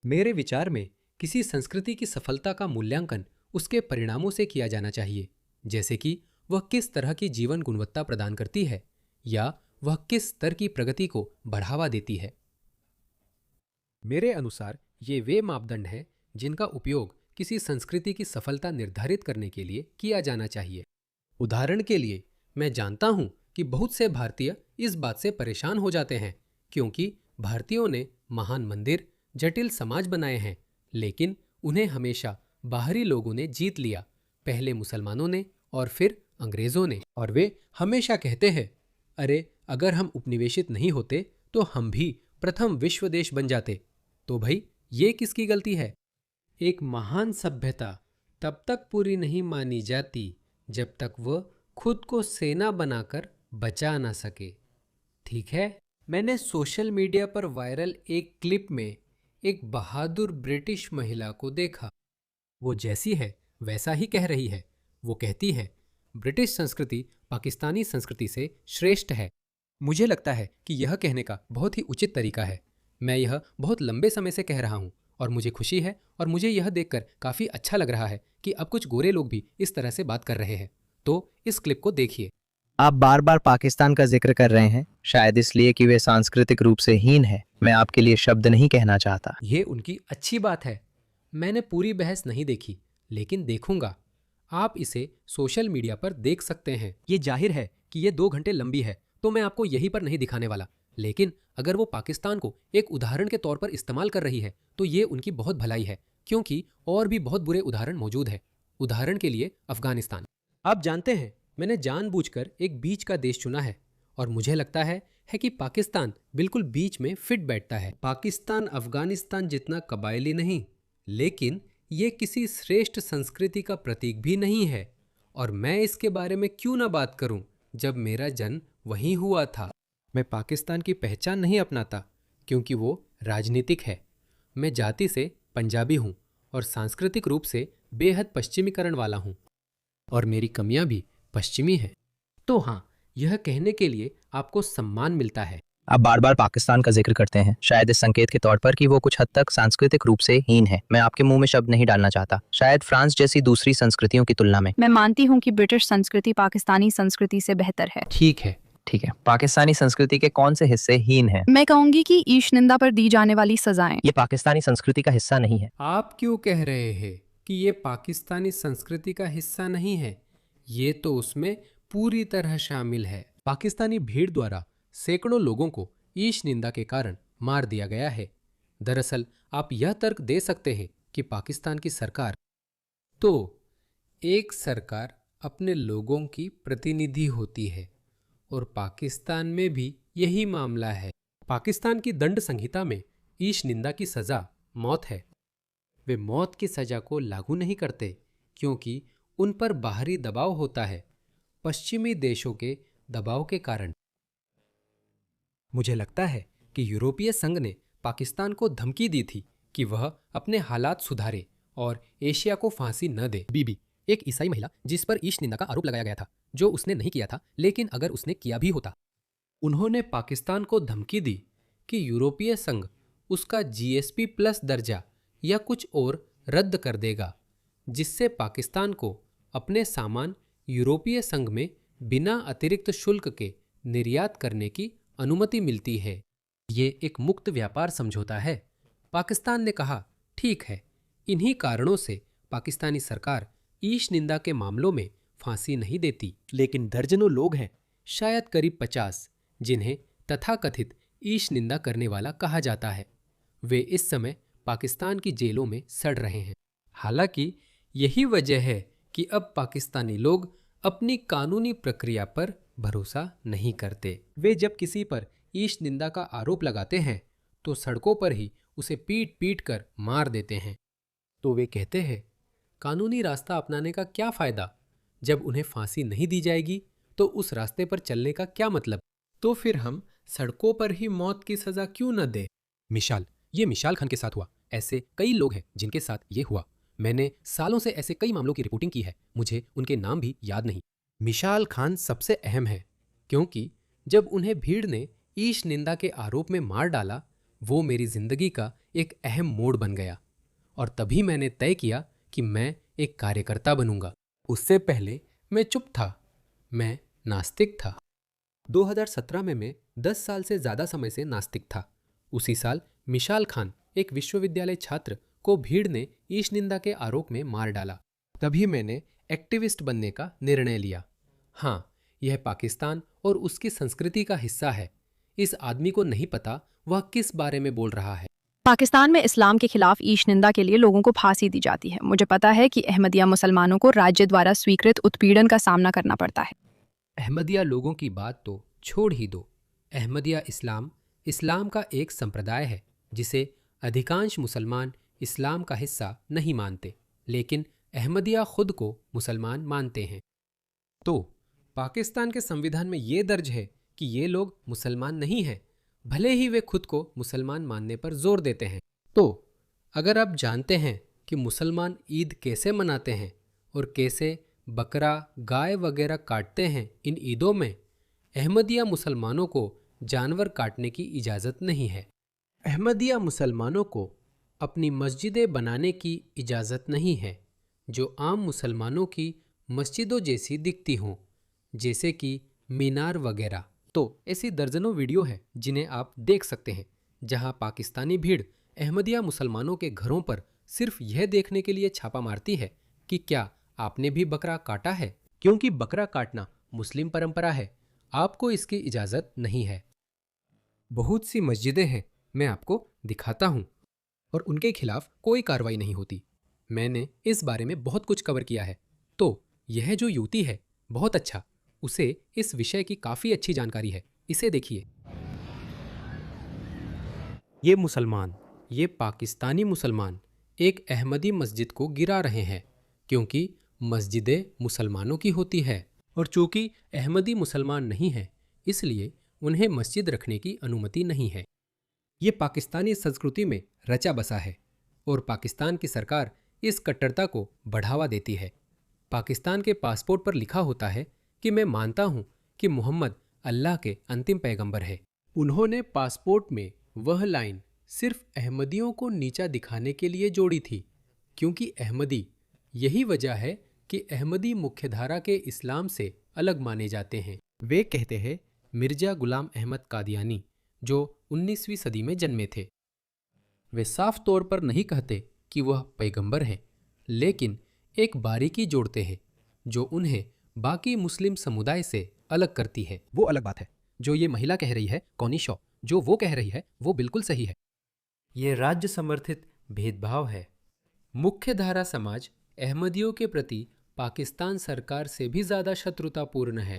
मेरे विचार में किसी संस्कृति की सफलता का मूल्यांकन उसके परिणामों से किया जाना चाहिए, जैसे कि वह किस तरह की जीवन गुणवत्ता प्रदान करती है या वह किस स्तर की प्रगति को बढ़ावा देती है। मेरे अनुसार ये वे मापदंड हैं जिनका उपयोग किसी संस्कृति की सफलता निर्धारित करने के लिए किया जाना चाहिए। उदाहरण के लिए, मैं जानता हूं कि बहुत से भारतीय इस बात से परेशान हो जाते हैं क्योंकि भारतीयों ने महान मंदिर, जटिल समाज बनाए हैं, लेकिन उन्हें हमेशा बाहरी लोगों ने जीत लिया, पहले मुसलमानों ने और फिर अंग्रेजों ने। और वे हमेशा कहते हैं, अरे अगर हम उपनिवेशित नहीं होते तो हम भी प्रथम विश्व देश बन जाते। तो भाई, ये किसकी गलती है? एक महान सभ्यता तब तक पूरी नहीं मानी जाती जब तक वह खुद को सेना बनाकर बचा ना सके। ठीक है, मैंने सोशल मीडिया पर वायरल एक क्लिप में एक बहादुर ब्रिटिश महिला को देखा। वो जैसी है वैसा ही कह रही है। वो कहती है, ब्रिटिश संस्कृति पाकिस्तानी संस्कृति से श्रेष्ठ है। मुझे लगता है कि यह कहने का बहुत ही उचित तरीका है। मैं यह बहुत लंबे समय से कह रहा हूँ और मुझे खुशी है और मुझे यह देखकर काफ़ी अच्छा लग रहा है कि अब कुछ गोरे लोग भी इस तरह से बात कर रहे हैं। तो इस क्लिप को देखिए। आप बार बार पाकिस्तान का जिक्र कर रहे हैं, शायद इसलिए कि वे सांस्कृतिक रूप से हीन है। मैं आपके लिए शब्द नहीं कहना चाहता। ये उनकी अच्छी बात है। मैंने पूरी बहस नहीं देखी, लेकिन देखूंगा। आप इसे सोशल मीडिया पर देख सकते हैं। ये जाहिर है कि ये 2 घंटे लंबी है, तो मैं आपको यहीं पर नहीं दिखाने वाला। लेकिन अगर वो पाकिस्तान को एक उदाहरण के तौर पर इस्तेमाल कर रही है तो ये उनकी बहुत भलाई है, क्योंकि और भी बहुत बुरे उदाहरण मौजूद है। उदाहरण के लिए अफगानिस्तान। आप जानते हैं, मैंने जानबूझकर एक बीच का देश चुना है और मुझे लगता है कि पाकिस्तान बिल्कुल बीच में फिट बैठता है। पाकिस्तान अफगानिस्तान जितना कबायली नहीं, लेकिन ये किसी श्रेष्ठ संस्कृति का प्रतीक भी नहीं है। और मैं इसके बारे में क्यों ना बात करूं जब मेरा जन्म वहीं हुआ था। मैं पाकिस्तान की पहचान नहीं अपनाता क्योंकि वो राजनीतिक है। मैं जाति से पंजाबी हूँ और सांस्कृतिक रूप से बेहद पश्चिमीकरण वाला हूँ, और मेरी कमियां भी पश्चिमी हैं। तो हाँ, यह कहने के लिए आपको सम्मान मिलता है। आप बार बार पाकिस्तान का जिक्र करते हैं, शायद इस संकेत के तौर पर कि वो कुछ हद तक सांस्कृतिक रूप से हीन है। मैं आपके मुंह में शब्द नहीं डालना चाहता, शायद फ्रांस जैसी दूसरी संस्कृतियों की तुलना में। मैं मानती हूँ कि ब्रिटिश संस्कृति पाकिस्तानी संस्कृति से बेहतर है। ठीक है। पाकिस्तानी संस्कृति के कौन से हिस्से हीन हैं? मैं कहूंगी कि ईश निंदा पर दी जाने वाली सजाएं। ये पाकिस्तानी संस्कृति का हिस्सा नहीं है। आप क्यों कह रहे हैं कि ये पाकिस्तानी संस्कृति का हिस्सा नहीं है? ये तो उसमें पूरी तरह शामिल है। पाकिस्तानी भीड़ द्वारा सैकड़ों लोगों को ईश निंदा के कारण मार दिया गया है। दरअसल आप यह तर्क दे सकते हैं कि पाकिस्तान की सरकार, तो एक सरकार अपने लोगों की प्रतिनिधि होती है, और पाकिस्तान में भी यही मामला है। पाकिस्तान की दंड संहिता में ईश निंदा की सजा मौत है। वे मौत की सजा को लागू नहीं करते क्योंकि उन पर बाहरी दबाव होता है, पश्चिमी देशों के दबाव के कारण। मुझे लगता है कि यूरोपीय संघ ने पाकिस्तान को धमकी दी थी कि वह अपने हालात सुधारे और एशिया को फांसी न दे। बीबी, एक ईसाई महिला जिस पर ईश निंदा का आरोप लगाया गया था, जो उसने नहीं किया था, लेकिन अगर उसने किया भी होता। उन्होंने पाकिस्तान को धमकी दी कि यूरोपीय संघ उसका GSP+ दर्जा या कुछ और रद्द कर देगा, जिससे पाकिस्तान को अपने सामान यूरोपीय संघ में बिना अतिरिक्त शुल्क के निर्यात करने की अनुमति मिलती है। ये एक मुक्त व्यापार समझौता है। पाकिस्तान ने कहा, ठीक है। इन्हीं कारणों से पाकिस्तानी सरकार ईश निंदा के मामलों में फांसी नहीं देती। लेकिन दर्जनों लोग हैं, शायद करीब 50, जिन्हें तथाकथित ईश निंदा करने वाला कहा जाता है। वे इस समय पाकिस्तान की जेलों में सड़ रहे हैं। हालांकि यही वजह है कि अब पाकिस्तानी लोग अपनी कानूनी प्रक्रिया पर भरोसा नहीं करते। वे जब किसी पर ईश निंदा का आरोप लगाते हैं तो सड़कों पर ही उसे पीट पीट कर मार देते हैं। तो वे कहते हैं, कानूनी रास्ता अपनाने का क्या फ़ायदा? जब उन्हें फांसी नहीं दी जाएगी तो उस रास्ते पर चलने का क्या मतलब? तो फिर हम सड़कों पर ही मौत की सज़ा क्यों न दें? मिशाल, ये मिशाल खान के साथ हुआ। ऐसे कई लोग हैं जिनके साथ ये हुआ। मैंने सालों से ऐसे कई मामलों की रिपोर्टिंग की है। मुझे उनके नाम भी याद नहीं। मिशाल खान सबसे अहम है, क्योंकि जब उन्हें भीड़ ने ईश निंदा के आरोप में मार डाला वो मेरी जिंदगी का एक अहम मोड़ बन गया और तभी मैंने तय किया कि मैं एक कार्यकर्ता बनूंगा। उससे पहले मैं चुप था, मैं नास्तिक था। 2017 में मैं 10 साल से ज़्यादा समय से नास्तिक था। उसी साल मिशाल खान, एक विश्वविद्यालय छात्र को भीड़ ने ईश निंदा के आरोप में मार डाला। तभी मैंने एक्टिविस्ट बनने का निर्णय लिया। हाँ, यह पाकिस्तान और उसकी संस्कृति का हिस्सा है। इस आदमी को नहीं पता वह किस बारे में बोल रहा है। पाकिस्तान में इस्लाम के खिलाफ ईश निंदा के लिए लोगों को फांसी दी जाती है। मुझे पता है कि अहमदिया मुसलमानों को राज्य द्वारा स्वीकृत उत्पीड़न का सामना करना पड़ता है। अहमदिया लोगों की बात तो छोड़ ही दो। अहमदिया इस्लाम का एक संप्रदाय है जिसे अधिकांश मुसलमान इस्लाम का हिस्सा नहीं मानते, लेकिन अहमदिया खुद को मुसलमान मानते हैं। तो पाकिस्तान के संविधान में ये दर्ज है कि ये लोग मुसलमान नहीं हैं, भले ही वे खुद को मुसलमान मानने पर जोर देते हैं। तो अगर आप जानते हैं कि मुसलमान ईद कैसे मनाते हैं और कैसे बकरा, गाय वगैरह काटते हैं इन ईदों में, अहमदिया मुसलमानों को जानवर काटने की इजाज़त नहीं है। अहमदिया मुसलमानों को अपनी मस्जिदें बनाने की इजाज़त नहीं है जो आम मुसलमानों की मस्जिदों जैसी दिखती हों, जैसे कि मीनार वगैरह। तो ऐसी दर्जनों वीडियो हैं जिन्हें आप देख सकते हैं जहां पाकिस्तानी भीड़ अहमदिया मुसलमानों के घरों पर सिर्फ यह देखने के लिए छापा मारती है कि क्या आपने भी बकरा काटा है, क्योंकि बकरा काटना मुस्लिम परंपरा है, आपको इसकी इजाज़त नहीं है। बहुत सी मस्जिदें हैं, मैं आपको दिखाता हूँ, और उनके खिलाफ कोई कार्रवाई नहीं होती। मैंने इस बारे में बहुत कुछ कवर किया है। तो यह जो युवती है, बहुत अच्छा, उसे इस विषय की काफ़ी अच्छी जानकारी है। इसे देखिए। ये पाकिस्तानी मुसलमान एक अहमदी मस्जिद को गिरा रहे हैं क्योंकि मस्जिदें मुसलमानों की होती है, और चूंकि अहमदी मुसलमान नहीं हैं, इसलिए उन्हें मस्जिद रखने की अनुमति नहीं है। ये पाकिस्तानी संस्कृति में रचा बसा है और पाकिस्तान की सरकार इस कट्टरता को बढ़ावा देती है। पाकिस्तान के पासपोर्ट पर लिखा होता है कि मैं मानता हूँ कि मोहम्मद अल्लाह के अंतिम पैगंबर है। उन्होंने पासपोर्ट में वह लाइन सिर्फ अहमदियों को नीचा दिखाने के लिए जोड़ी थी, क्योंकि अहमदी, यही वजह है कि अहमदी मुख्यधारा के इस्लाम से अलग माने जाते हैं। वे कहते हैं मिर्जा गुलाम अहमद कादियानी, जो 19वीं सदी में जन्मे थे। वे साफ तौर पर नहीं कहते कि वह पैगंबर हैं, लेकिन एक बारीकी जोड़ते हैं जो उन्हें बाकी मुस्लिम समुदाय से अलग करती है। वो अलग बात है जो ये महिला कह रही है, कौनी शॉ, जो वो कह रही है वो बिल्कुल सही है। ये राज्य समर्थित भेदभाव है। मुख्यधारा समाज अहमदियों के प्रति पाकिस्तान सरकार से भी ज्यादा शत्रुतापूर्ण है।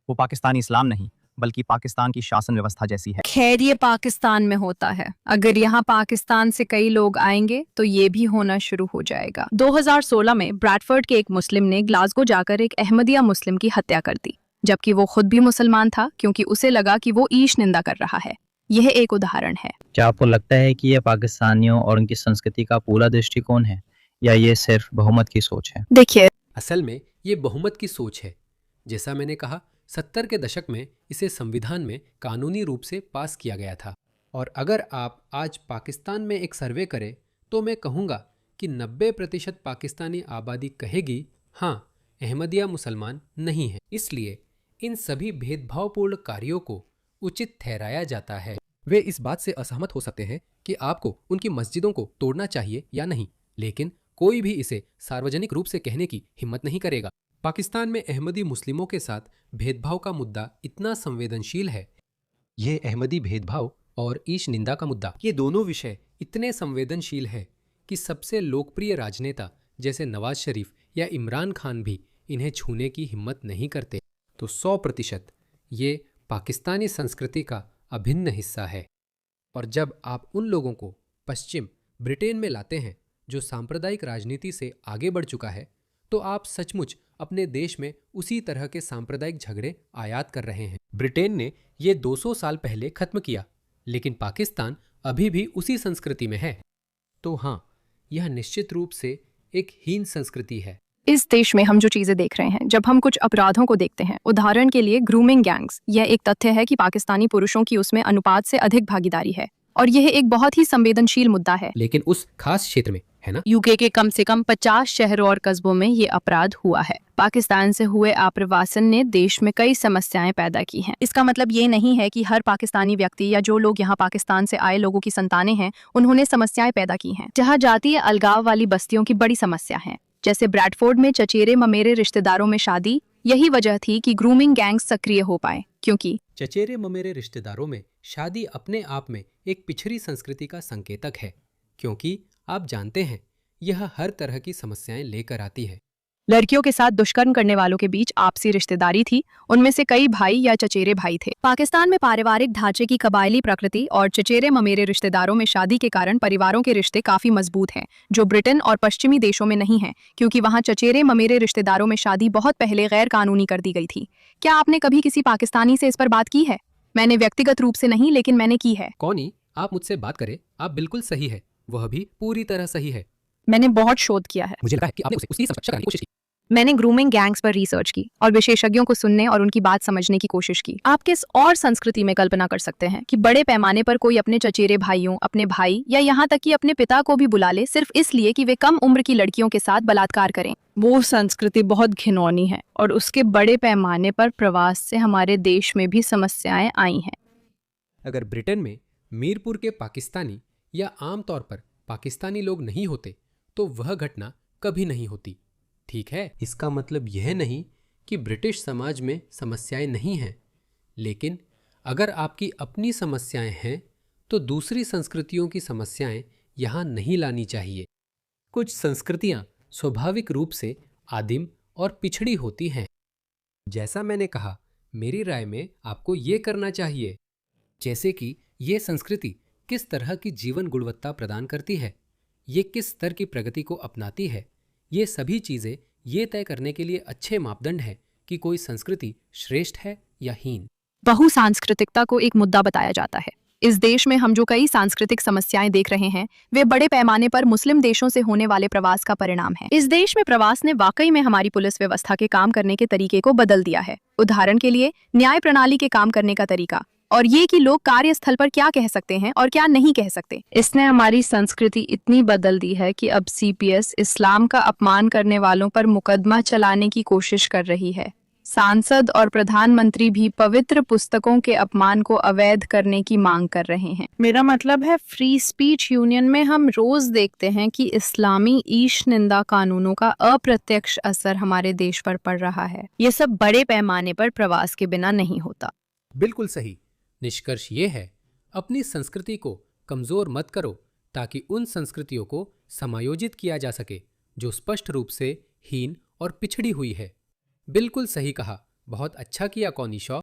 वो पाकिस्तानी इस्लाम नहीं बल्कि पाकिस्तान की शासन व्यवस्था जैसी है। खैर, ये पाकिस्तान में होता है। अगर यहाँ पाकिस्तान से कई लोग आएंगे तो ये भी होना शुरू हो जाएगा। 2016 में ब्रैडफोर्ड के एक मुस्लिम ने ग्लासगो जाकर एक अहमदिया मुस्लिम की हत्या कर दी, जबकि वो खुद भी मुसलमान था, क्योंकि उसे लगा कि वो ईश निंदा कर रहा है। यह एक उदाहरण है। क्या आपको लगता है कि यह पाकिस्तानियों और उनकी संस्कृति का पूरा दृष्टिकोण है या ये सिर्फ बहुमत की सोच है? देखिए, असल में ये बहुमत की सोच है। जैसा मैंने कहा, 70 के दशक में इसे संविधान में कानूनी रूप से पास किया गया था, और अगर आप आज पाकिस्तान में एक सर्वे करें तो मैं कहूँगा कि 90% पाकिस्तानी आबादी कहेगी हाँ, अहमदिया मुसलमान नहीं है। इसलिए इन सभी भेदभावपूर्ण कार्यों को उचित ठहराया जाता है। वे इस बात से असहमत हो सकते हैं कि आपको उनकी मस्जिदों को तोड़ना चाहिए या नहीं, लेकिन कोई भी इसे सार्वजनिक रूप से कहने की हिम्मत नहीं करेगा। पाकिस्तान में अहमदी मुस्लिमों के साथ भेदभाव का मुद्दा इतना संवेदनशील है। ये अहमदी भेदभाव और ईश निंदा का मुद्दा, ये दोनों विषय इतने संवेदनशील है कि सबसे लोकप्रिय राजनेता जैसे नवाज शरीफ या इमरान खान भी इन्हें छूने की हिम्मत नहीं करते। तो 100% ये पाकिस्तानी संस्कृति का अभिन्न हिस्सा है। और जब आप उन लोगों को पश्चिम ब्रिटेन में लाते हैं जो सांप्रदायिक राजनीति से आगे बढ़ चुका है, तो आप सचमुच अपने देश में उसी तरह के सांप्रदायिक झगड़े आयात कर रहे हैं। ब्रिटेन ने ये 200 साल पहले खत्म किया, लेकिन पाकिस्तान अभी भी उसी संस्कृति में है। तो हाँ, यह निश्चित रूप से एक हीन संस्कृति है। इस देश में हम जो चीजें देख रहे हैं, जब हम कुछ अपराधों को देखते हैं, उदाहरण के लिए ग्रूमिंग गैंग्स, यह एक तथ्य है कि पाकिस्तानी पुरुषों की उसमें अनुपात से अधिक भागीदारी है। और यह एक बहुत ही संवेदनशील मुद्दा है। लेकिन उस खास क्षेत्र में, है ना? यूके के कम से कम 50 शहरों और कस्बों में ये अपराध हुआ है। पाकिस्तान से हुए आप्रवासन ने देश में कई समस्याएं पैदा की हैं। इसका मतलब ये नहीं है कि हर पाकिस्तानी व्यक्ति या जो लोग यहाँ पाकिस्तान से आए लोगों की संतानें हैं, उन्होंने समस्याएं पैदा की हैं। जहाँ जातीय अलगाव वाली बस्तियों की बड़ी समस्या है, जैसे ब्रैडफोर्ड में चचेरे ममेरे रिश्तेदारों में शादी, यही वजह थी कि ग्रूमिंग गैंग्स सक्रिय हो पाए, क्योंकि चचेरे ममेरे रिश्तेदारों में शादी अपने आप में एक पिछड़ी संस्कृति का संकेतक है, क्योंकि आप जानते हैं यह हर तरह की समस्याएं लेकर आती है। लड़कियों के साथ दुष्कर्म करने वालों के बीच आपसी रिश्तेदारी थी, उनमें से कई भाई या चचेरे भाई थे। पाकिस्तान में पारिवारिक ढांचे की कबायली प्रकृति और चचेरे ममेरे रिश्तेदारों में शादी के कारण परिवारों के रिश्ते काफी मजबूत हैं, जो ब्रिटेन और पश्चिमी देशों में नहीं हैं, क्योंकि वहां चचेरे ममेरे रिश्तेदारों में शादी बहुत पहले गैर कानूनी कर दी गई थी। क्या आपने कभी किसी पाकिस्तानी से इस पर बात की है? मैंने व्यक्तिगत रूप से नहीं, लेकिन मैंने की है। कौनी, आप मुझसे बात करें, आप बिल्कुल सही है, वह भी पूरी तरह सही है। मैंने बहुत शोध किया है। मुझे लगा है कि आपने उसे उसी समझ करने की कोशिश की। मैंने ग्रूमिंग गैंग्स पर रिसर्च की और विशेषज्ञों को सुनने और उनकी बात समझने की कोशिश की। आप किस और संस्कृति में कल्पना कर सकते हैं कि बड़े पैमाने पर कोई अपने चचेरे भाइयों, अपने भाई या यहाँ तक कि अपने पिता को भी बुला ले सिर्फ इसलिए कि वे कम उम्र की लड़कियों के साथ बलात्कार करें? वो संस्कृति बहुत घिनौनी है और उसके बड़े पैमाने पर प्रवास से हमारे देश में भी समस्याएं आई हैं। अगर ब्रिटेन में मीरपुर के पाकिस्तानी या आमतौर पर पाकिस्तानी लोग नहीं होते तो वह घटना कभी नहीं होती। ठीक है, इसका मतलब यह नहीं कि ब्रिटिश समाज में समस्याएं नहीं हैं, लेकिन अगर आपकी अपनी समस्याएं हैं तो दूसरी संस्कृतियों की समस्याएं यहाँ नहीं लानी चाहिए। कुछ संस्कृतियां स्वाभाविक रूप से आदिम और पिछड़ी होती हैं। जैसा मैंने कहा, मेरी राय में आपको ये करना चाहिए, जैसे कि ये संस्कृति किस तरह की जीवन गुणवत्ता प्रदान करती है, ये किस स्तर की प्रगति को अपनाती है। ये सभी चीज़ें ये तय करने के लिए अच्छे मापदंड हैं कि कोई संस्कृति श्रेष्ठ है या हीन। बहुसांस्कृतिकता को एक मुद्दा बताया जाता है। इस देश में हम जो कई सांस्कृतिक समस्याएं देख रहे हैं, वे बड़े पैमाने पर मुस्लिम देशों से होने वाले प्रवास का परिणाम है। इस देश में प्रवास ने वाकई में हमारी पुलिस व्यवस्था के काम करने के तरीके को बदल दिया है। उदाहरण के लिए न्याय प्रणाली के काम करने का तरीका, और ये कि लोग कार्यस्थल पर क्या कह सकते हैं और क्या नहीं कह सकते। इसने हमारी संस्कृति इतनी बदल दी है कि अब सीपीएस इस्लाम का अपमान करने वालों पर मुकदमा चलाने की कोशिश कर रही है। सांसद और प्रधानमंत्री भी पवित्र पुस्तकों के अपमान को अवैध करने की मांग कर रहे हैं। मेरा मतलब है, फ्री स्पीच यूनियन में हम रोज देखते हैं कि इस्लामी ईश निंदा कानूनों का अप्रत्यक्ष असर हमारे देश पर पड़ रहा है। ये सब बड़े पैमाने पर प्रवास के बिना नहीं होता। बिल्कुल सही। निष्कर्ष ये है, अपनी संस्कृति को कमजोर मत करो ताकि उन संस्कृतियों को समायोजित किया जा सके जो स्पष्ट रूप से हीन और पिछड़ी हुई है। बिल्कुल सही कहा, बहुत अच्छा किया कॉनी शॉ।